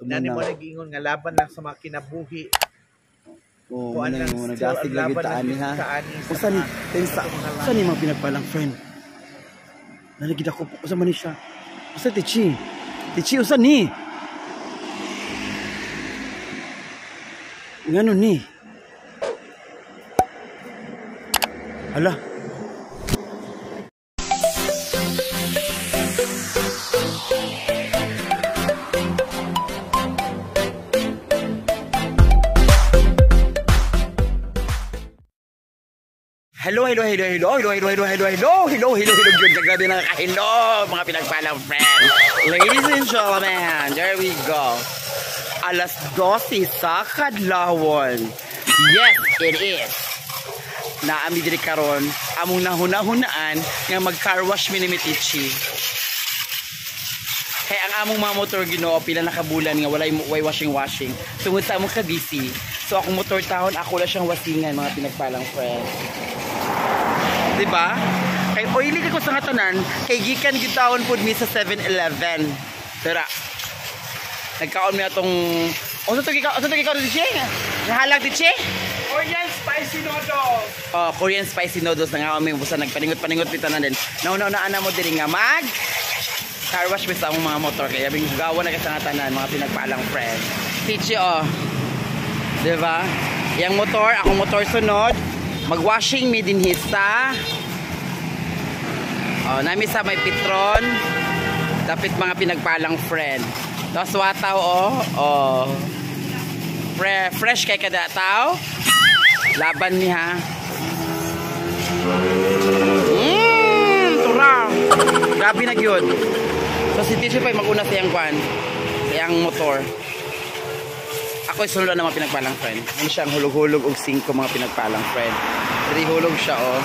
Nani mo nag-iingon nga laban lang sa mga kinabuhi. Oo, mo nagdasig lagi taani ha. Usa ni mga pinagpalang friend. Nalagid ako usa man ni siya. Usa Tichi. Tichi usa ni. Ngano ni? Hala. Hello good. Grabe na hello mga pinagpalang friend. Ladies and gentlemen, there we go. Alas 12 sa kadlawon. Yes, it is. Naami diri karon among nahuna-hunaan nga mag-car wash minimitichi. Kaya ang among mga motor Ginoo pila na kabulan nga walay washing. Tungod sa among kabisi. So akong motor tahon ako la siyang wasingan mga pinagpalang friend. Diba? Kay oily ko sa ngatanan, kay gikan gitawon pud mi sa 7-Eleven. Tara. Nagkaon mi atong Oso to gikaw Tiche? Nahalag Tiche? Korean spicy noodles. Oh, Korean spicy noodles na nga kami busa nagpaningot mi tanan din. Nauna ana mo diri nga mag car wash mi sa among mga motor kaya bing gawa na sa ngatanan mga pinagpalang friend. Tiche oh. Diba? Yang motor, akong motor sunod. Mag-washing mi din hisa. Oh, nami sa may Petron. Dapat mga pinagpalang friend. Tapos wataw oh. Fresh kay kada tao. Laban ni ha. Tura. Grabe na gyud. So si Ticho pa maguna sa yang kwan. Sa yang motor. Ako isunod na mga pinagpalang friend. Ano siya ang hulog-hulog og 5 mga pinagpalang friend. 3 hulog siya oh.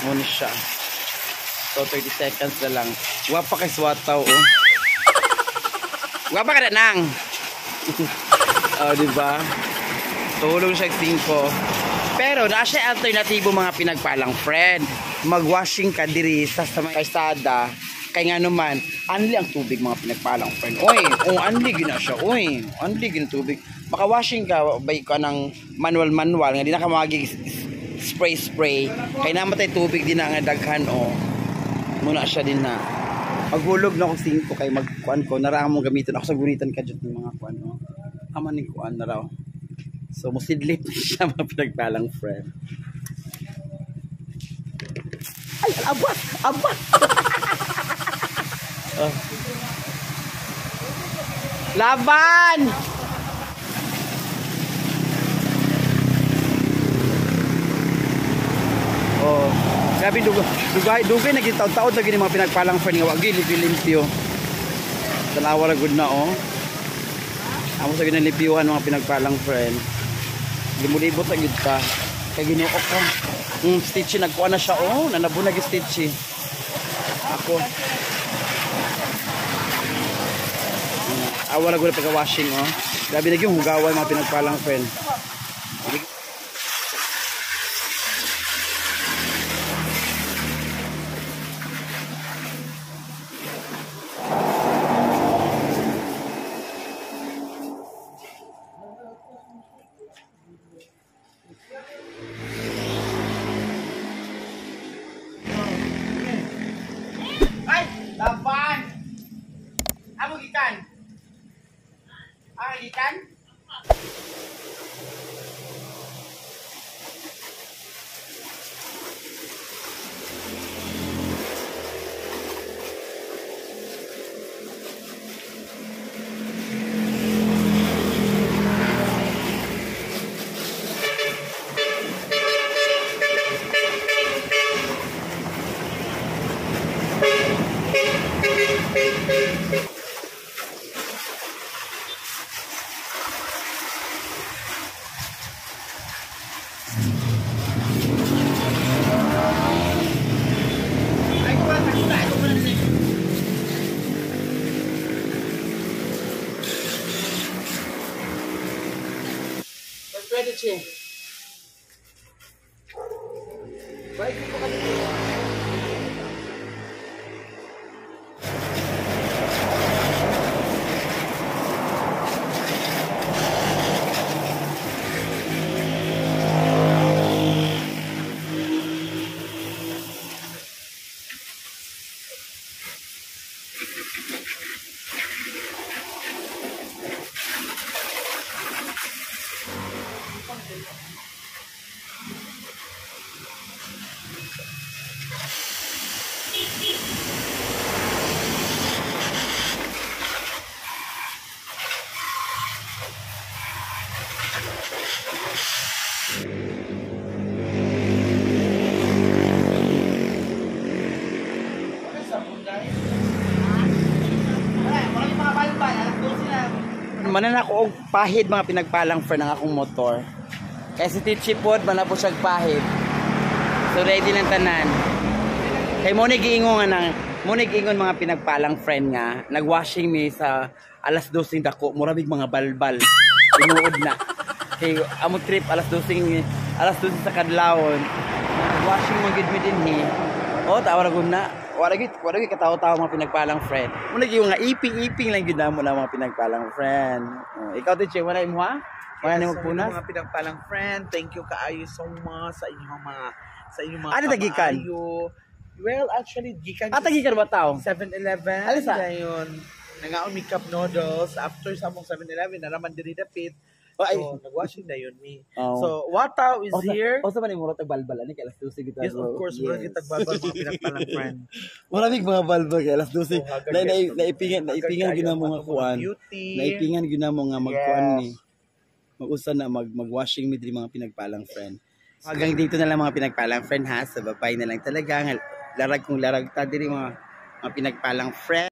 Muna siya. So 30 seconds na lang. Wapa kay swataw oh. Wapa ka na nang. Oh, diba? So hulog siya 5. Pero na siya alternatibo mga pinagpalang friend. Mag-washing ka diri sa kalsada. Kay nga naman, anli ang tubig mga pinagpalang friend. Oy, anli gina siya. Oy, anli gina tubig. Baka washing ka, bay ka ng manual. Nga di na ka magig spray. Kay namatay tubig din na nga daghan o. Muna siya din na. Maghulog na akong 5 kay magkuan ko. Naraan mo gamitin ako sa gunitan ka dyan ng mga kuan o. Aman ni kuan na raw. So, musidlit siya mga pinagpalang friend. Ay, abot! Laban! Oh, grabe dugay na gitaw-taod lagi ni mga pinagpalang friend nga wag limpyo. Tanawa ra gud na oh. Amo sa ginalimpyuhan mga pinagpalang friend. Limulibot ra gid ta. Kay Ginoo ko. Stitchy nagkuha na siya oh, nanabunag stitchy. Ako. Awala ko na pagka-washing oh. Grabe na yung hugawan mga pinagpalang friend. Ay! Laban! Amo gikan! Ikan? Pwede siya. Baik po ka dito. Manan ako og pahid mga pinagpalang friend ng akong motor. Kaya si Tichi pod man po siya pahid. So ready lang tanan. Kay mo ni giingon mga pinagpalang friend nga nagwashing me sa alas 12 dako, murabig mga balbal. Inuod na. Kay amo trip alas 12 sa kadlawon. Nagwashing mo gid mi dinhi. O tawag na. Wala gid katawo-tawo mga pinagpalang friend. Muna gyud nga iping-iping lang gyud namo na mga pinagpalang friend. Ikaw Tichi, wala imo ha? Wala nimo punas? Mga pinagpalang friend, thank you kaayo so much sa inyong mga Ano tagikan? Well, actually gikan Tagikan ba tao? 7-Eleven. Alisa? Dayon nangaon mi cup noodles after sa mong 7-Eleven naraman diri dapit. So, nagwashing na yun me. So, Wataw is here. O sa man imong balbal ani kay alas 12 gid. Yes, of course, mura kita babal mga pinagpalang friend. Maraming mga balbal kay alas 12. So, Naipingan gyud na mo nga kuan. Naipingan gyud na mo nga magkuan ni. Mag-usa na mag-washing mi diri mga pinagpalang friend. Hanggang dito na lang mga pinagpalang friend ha. Sa babay na lang talaga. Larag kung larag ta diri mga pinagpalang friend.